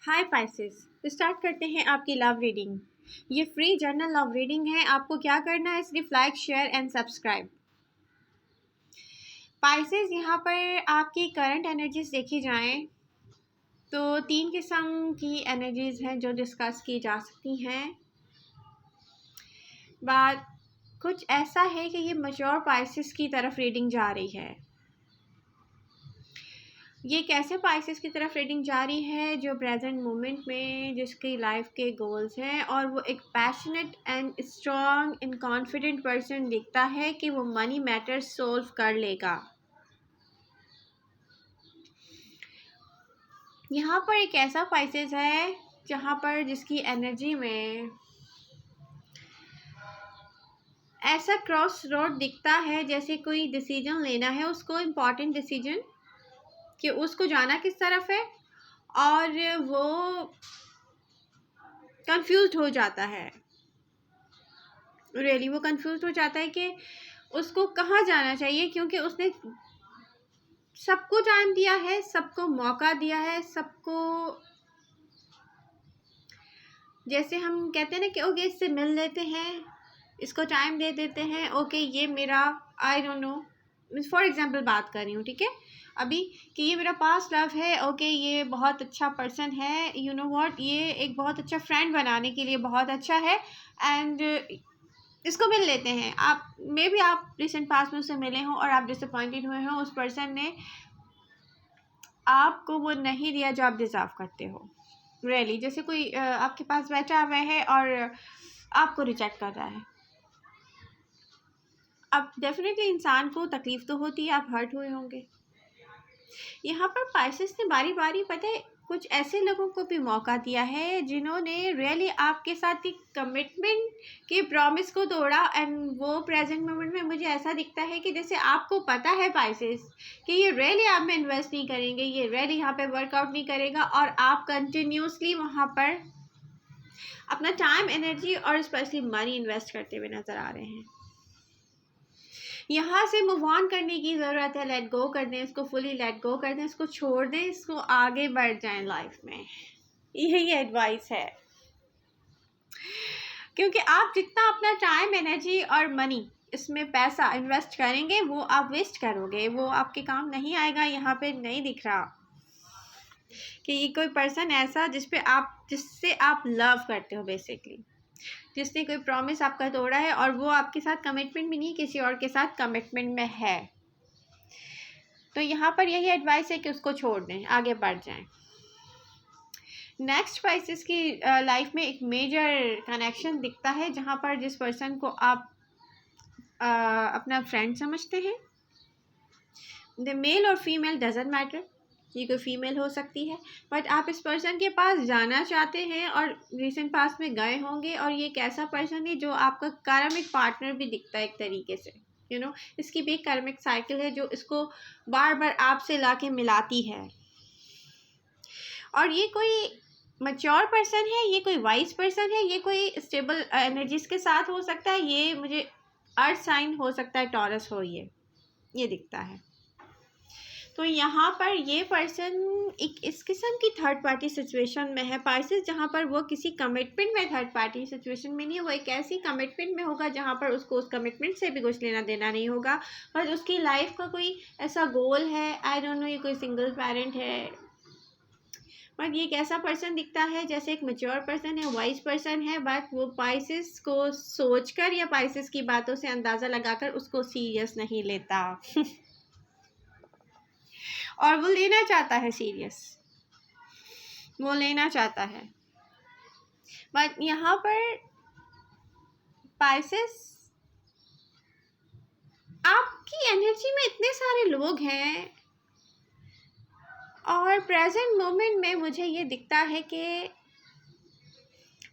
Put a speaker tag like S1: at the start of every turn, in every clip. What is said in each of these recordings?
S1: हाय Pisces. तो start करते हैं आपकी लव रीडिंग। ये फ्री जर्नल लव रीडिंग है। आपको क्या करना है, सिर्फ like share and subscribe. Pisces, यहाँ पर आपकी करंट एनर्जीज देखी जाएं तो 3 किस्म की एनर्जीज हैं जो डिस्कस की जा सकती हैं। बात कुछ ऐसा है कि ये मैच्योर पाइसेस की तरफ रीडिंग जा रही है। ये कैसे पाइसेस की तरफ रीडिंग जारी है, जो प्रेजेंट मोमेंट में जिसकी लाइफ के गोल्स हैं और वो एक passionate and strong and confident person दिखता है कि वो मनी मैटर सोल्व कर लेगा। यहाँ पर एक ऐसा पाइसेस है जहाँ पर जिसकी एनर्जी में ऐसा क्रॉस रोड दिखता है, जैसे कोई डिसीजन लेना है उसको, इम्पॉर्टेंट डिसीजन कि उसको जाना किस तरफ है, और वो कंफ्यूज हो जाता है। वो कंफ्यूज हो जाता है कि उसको कहाँ जाना चाहिए, क्योंकि उसने सबको टाइम दिया है, सबको मौका दिया है, सबको जैसे हम कहते हैं ना कि ओके इससे मिल लेते हैं, इसको टाइम दे देते हैं, ओके ये मेरा I don't know for example बात कर रही हूँ, ठीक है अभी, कि ये मेरा पास्ट लव है, ओके ये बहुत अच्छा पर्सन है, यू नो व्हाट, ये एक बहुत अच्छा फ्रेंड बनाने के लिए बहुत अच्छा है, एंड इसको मिल लेते हैं। आप मे भी आप रिसेंट पास्ट में उससे मिले हों और आप डिसअपॉइंटेड हुए हों, उस पर्सन ने आपको वो नहीं दिया जो आप डिज़र्व करते हो। जैसे कोई आपके पास बैठा हुआ है और आपको रिजेक्ट कर रहा है। अब डेफिनेटली इंसान को तकलीफ तो होती है, आप हर्ट हुए होंगे। यहाँ पर पाइसेस ने बारी बारी पता है कुछ ऐसे लोगों को भी मौका दिया है जिन्होंने रियली आपके साथ एक कमिटमेंट के प्रॉमिस को तोड़ा, एंड वो प्रेजेंट मोमेंट में मुझे ऐसा दिखता है कि जैसे आपको पता है पाइसेस कि ये रियली आप में इन्वेस्ट नहीं करेंगे, ये रियली यहाँ पे वर्कआउट नहीं करेगा, और आप कंटिन्यूसली वहाँ पर अपना टाइम, एनर्जी और स्पेशली मनी इन्वेस्ट करते हुए नज़र आ रहे हैं। यहाँ से मूव ऑन करने की ज़रूरत है, लेट गो कर दें इसको, फुली लेट गो कर दें इसको, छोड़ दें इसको, आगे बढ़ जाएं लाइफ में। यही एडवाइस है, क्योंकि आप जितना अपना टाइम, एनर्जी और मनी, इसमें पैसा इन्वेस्ट करेंगे वो आप वेस्ट करोगे, वो आपके काम नहीं आएगा। यहाँ पे नहीं दिख रहा कि ये कोई पर्सन ऐसा जिससे आप लव करते हो, बेसिकली जिसने कोई प्रॉमिस आपका तोड़ा है और वो आपके साथ कमिटमेंट में नहीं, किसी और के साथ कमिटमेंट में है। तो यहाँ पर यही एडवाइस है कि उसको छोड़ दें, आगे बढ़ जाएं। नेक्स्ट पाइसेस की लाइफ में एक मेजर कनेक्शन दिखता है जहाँ पर जिस पर्सन को आप अपना फ्रेंड समझते हैं, द मेल और फीमेल डजेंट मैटर, ये कोई फीमेल हो सकती है, बट आप इस पर्सन के पास जाना चाहते हैं और रिसेंट पास्ट में गए होंगे, और ये एक ऐसा पर्सन है जो आपका कार्मिक पार्टनर भी दिखता है एक तरीके से, यू नो इसकी भी एक कार्मिक साइकिल है जो इसको बार बार आपसे लाके मिलाती है। और ये कोई मैच्योर पर्सन है, ये कोई वाइज पर्सन है, ये कोई स्टेबल एनर्जीज के साथ हो सकता है, ये मुझे अर्थ साइन हो सकता है, टॉरस हो, ये दिखता है। तो यहाँ पर ये पर्सन एक इस किस्म की थर्ड पार्टी सिचुएशन में है पाइसेस, जहाँ पर वो किसी कमिटमेंट में थर्ड पार्टी सिचुएशन में नहीं है, वो एक ऐसी कमिटमेंट में होगा जहाँ पर उसको उस कमिटमेंट से भी कुछ लेना देना नहीं होगा, और उसकी लाइफ का कोई ऐसा गोल है, आई डोंट नो, ये कोई सिंगल पेरेंट है, बट ये एक ऐसा पर्सन दिखता है जैसे एक मैच्योर पर्सन है, वाइज पर्सन है, बट वो पाइसेस को सोचकर या पाइसेस की बातों से अंदाज़ा लगाकर उसको सीरियस नहीं लेता और वो लेना चाहता है सीरियस, वो लेना चाहता है, बट यहाँ पर पाइसेस आपकी एनर्जी में इतने सारे लोग हैं, और प्रेजेंट मोमेंट में मुझे ये दिखता है कि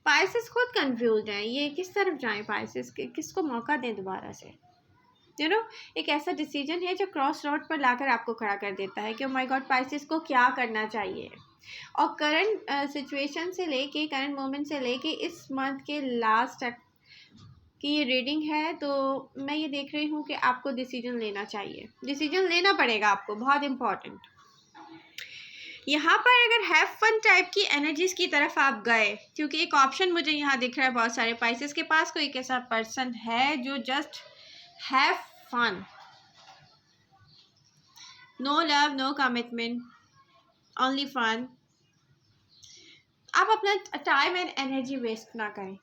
S1: पाइसेस खुद कंफ्यूज हैं, ये किस तरफ जाएं, पाइसेस किसको मौका दें दोबारा से, यू नो एक ऐसा डिसीजन है जो क्रॉस रोड पर लाकर आपको खड़ा कर देता है कि माय गॉड पाइसेस को क्या करना चाहिए। और करंट सिचुएशन से लेके, करंट मोमेंट से लेके इस मंथ के लास्ट तक की ये रीडिंग है, तो मैं ये देख रही हूँ कि आपको डिसीजन लेना चाहिए, डिसीजन लेना पड़ेगा आपको, बहुत इम्पॉर्टेंट। यहाँ पर अगर हैव फन टाइप की एनर्जीज की तरफ आप गए, क्योंकि एक ऑप्शन मुझे यहाँ दिख रहा है बहुत सारे पाइसेस के पास कोई एक ऐसा पर्सन है जो just have fun, no love no commitment, only fun. आप अपना टाइम एंड एनर्जी वेस्ट ना करें,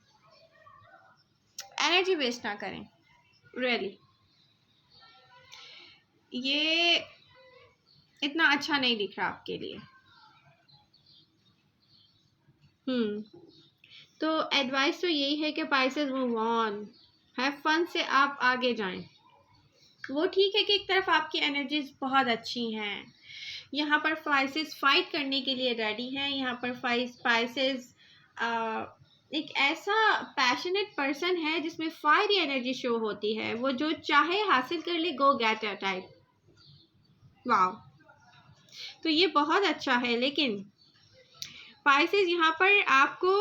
S1: एनर्जी वेस्ट ना करें, रियली ये इतना अच्छा नहीं दिख रहा आपके लिए। तो एडवाइस तो यही है कि pieces move on, have fun से आप आगे जाएं। वो ठीक है कि एक तरफ आपकी एनर्जीज बहुत अच्छी हैं, यहाँ पर पाइसेस फाइट करने के लिए रेडी हैं, यहाँ पर पाइसेस एक ऐसा पैशनेट पर्सन है जिसमें फायरी एनर्जी शो होती है, वो जो चाहे हासिल कर ले, गो गेट अ टाइप। वाओ, तो ये बहुत अच्छा है। लेकिन पाइसेस यहाँ पर आपको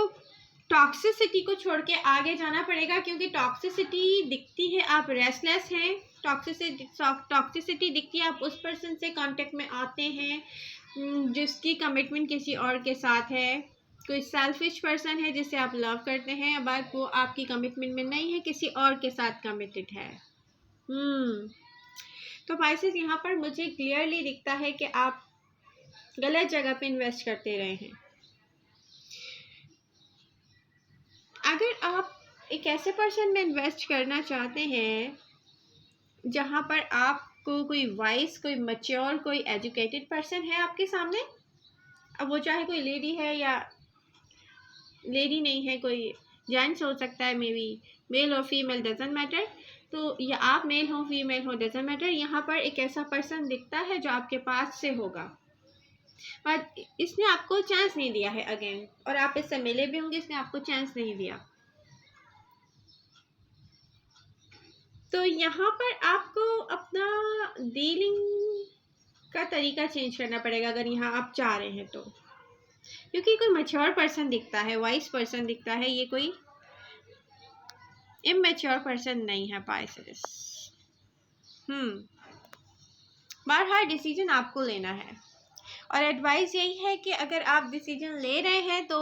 S1: टॉक्सिसिटी को छोड़ के आगे जाना पड़ेगा, क्योंकि टॉक्सिसिटी दिखती है आप रेस्टलेस हैं, टॉक्सिसिटी दिखती है आप उस पर्सन से कांटेक्ट में आते हैं जिसकी कमिटमेंट किसी और के साथ है, कोई सेल्फिश पर्सन है जिसे आप लव करते हैं बट वो आपकी कमिटमेंट में नहीं है, किसी और के साथ कमिटेड है। तो पाइसेस यहाँ पर मुझे क्लियरली दिखता है कि आप गलत जगह पे इन्वेस्ट करते रहे हैं। अगर आप एक ऐसे पर्सन में इन्वेस्ट करना चाहते हैं जहाँ पर आपको कोई वाइस, कोई मैच्योर, कोई एजुकेटेड पर्सन है आपके सामने, अब वो चाहे कोई लेडी है या लेडी नहीं है, कोई जेंट्स हो सकता है, मे बी मेल और फीमेल डजंट मैटर, तो या आप मेल हो फीमेल हो डजंट मैटर, यहाँ पर एक ऐसा पर्सन दिखता है जो आपके पास से होगा, पर इसने आपको चांस नहीं दिया है अगेन, और आप इससे मिले भी होंगे, इसने आपको चांस नहीं दिया। तो यहाँ पर आपको अपना डीलिंग का तरीका चेंज करना पड़ेगा अगर यहाँ आप चाह रहे हैं तो, क्योंकि कोई मैच्योर पर्सन दिखता है, वाइस पर्सन दिखता है, ये कोई इमैच्योर पर्सन नहीं है पाइसेस। बहरहाल डिसीजन आपको लेना है, और एडवाइस यही है कि अगर आप डिसीजन ले रहे हैं तो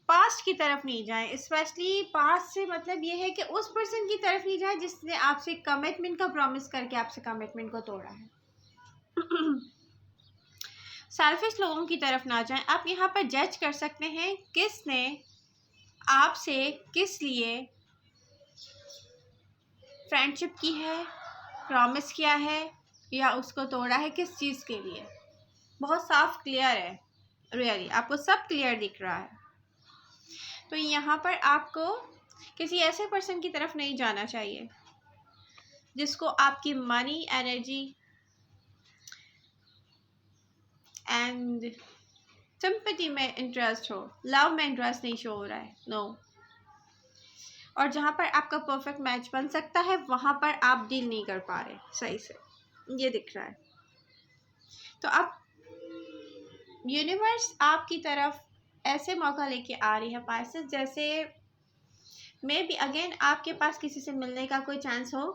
S1: पास्ट की तरफ नहीं जाएं, स्पेशली पास्ट से मतलब ये है कि उस पर्सन की तरफ नहीं जाए जिसने आपसे कमिटमेंट का प्रॉमिस करके आपसे कमिटमेंट को तोड़ा है। सेल्फिश लोगों की तरफ ना जाएं। आप यहाँ पर जज कर सकते हैं किसने आपसे किस लिए फ्रेंडशिप की है, प्रॉमिस किया है या उसको तोड़ा है, किस चीज़ के लिए। बहुत साफ क्लियर है, रियली आपको सब क्लियर दिख रहा है। तो यहाँ पर आपको किसी ऐसे पर्सन की तरफ नहीं जाना चाहिए जिसको आपकी मनी, एनर्जी एंड सिंपैथी में इंटरेस्ट हो, लव में इंटरेस्ट नहीं शो हो रहा है, नो। और जहाँ पर आपका परफेक्ट मैच बन सकता है वहाँ पर आप डील नहीं कर पा रहे सही से, ये दिख रहा है। तो आप यूनिवर्स आपकी तरफ ऐसे मौका लेके आ रही है पाइसेस, जैसे मे बी अगेन आपके पास किसी से मिलने का कोई चांस हो,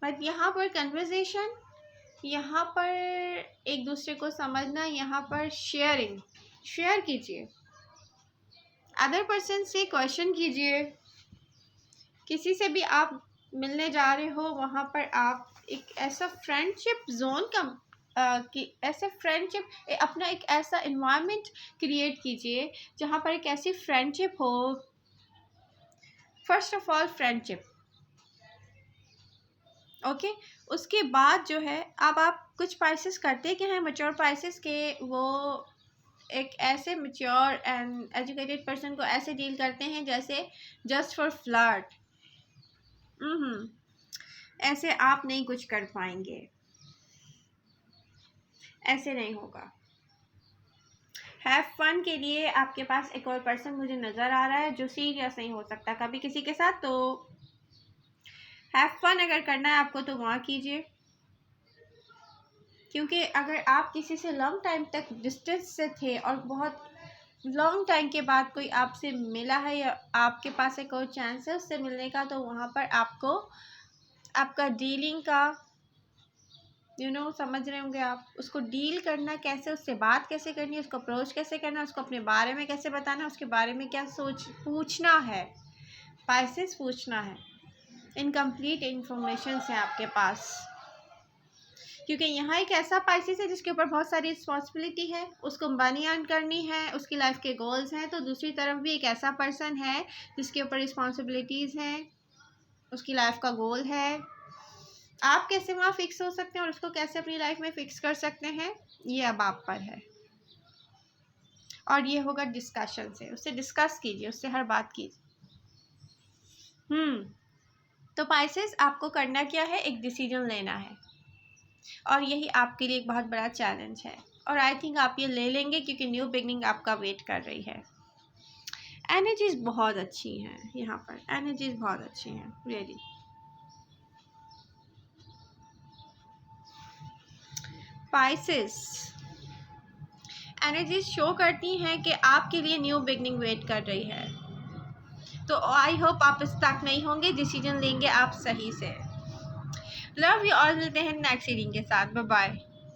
S1: बट यहाँ पर कन्वर्सेशन, यहाँ पर एक दूसरे को समझना, यहाँ पर शेयर कीजिए, अदर पर्सन से क्वेश्चन कीजिए, किसी से भी आप मिलने जा रहे हो वहाँ पर आप एक ऐसा फ्रेंडशिप जोन का कि ऐसे फ्रेंडशिप अपना एक ऐसा इन्वायरमेंट क्रिएट कीजिए जहाँ पर एक ऐसी फ्रेंडशिप हो। First of all friendship, okay. उसके बाद जो है अब आप कुछ पाइसेस करते क्या हैं, मैच्योर पाइसेस के, वो एक ऐसे मैच्योर एंड एजुकेटेड पर्सन को ऐसे डील करते हैं जैसे जस्ट फॉर फ्लर्ट। ऐसे आप नहीं कुछ कर पाएंगे, ऐसे नहीं होगा। हैव फन के लिए आपके पास एक और पर्सन मुझे नज़र आ रहा है जो सीरियस नहीं हो सकता कभी किसी के साथ, तो हैव फन अगर करना है आपको तो वहाँ कीजिए, क्योंकि अगर आप किसी से लॉन्ग टाइम तक डिस्टेंस से थे और बहुत लॉन्ग टाइम के बाद कोई आपसे मिला है या आपके पास एक और चांस है उससे मिलने का, तो वहाँ पर आपको आपका डीलिंग का समझ रहे होंगे आप, उसको डील करना कैसे, उससे बात कैसे करनी है, उसको अप्रोच कैसे करना है, उसको अपने बारे में कैसे बताना है, उसके बारे में क्या पूछना है, पाइसेस पूछना है। इनकम्प्लीट इंफॉर्मेशन है आपके पास, क्योंकि यहाँ एक ऐसा पाइसेस है जिसके ऊपर बहुत सारी रिस्पॉन्सिबिलिटी है, उसको मनी अर्न करनी है, उसकी लाइफ के गोल्स हैं। तो दूसरी तरफ भी एक ऐसा पर्सन है जिसके ऊपर रिस्पॉन्सिबिलिटीज़ हैं, उसकी लाइफ का गोल है। आप कैसे वहाँ फिक्स हो सकते हैं और उसको कैसे अपनी लाइफ में फिक्स कर सकते हैं, ये अब आप पर है। और ये होगा डिस्कशन से, उससे डिस्कस कीजिए, उससे हर बात कीजिए। तो पाइसेस, आपको करना क्या है, एक डिसीजन लेना है, और यही आपके लिए एक बहुत बड़ा चैलेंज है। और आई थिंक आप ये ले लेंगे, क्योंकि न्यू बिगनिंग आपका वेट कर रही है। एनर्जीज बहुत अच्छी हैं यहाँ पर, एनर्जीज बहुत अच्छी हैं रियली। पाइसेस, एनर्जीज शो करती हैं कि आपके लिए न्यू बिगनिंग वेट कर रही है। तो आई होप आप स्टक नहीं होंगे, डिसीजन लेंगे आप सही से। लव यू ऑल, मिलते हैं नेक्स्ट रीडिंग के साथ। Bye bye.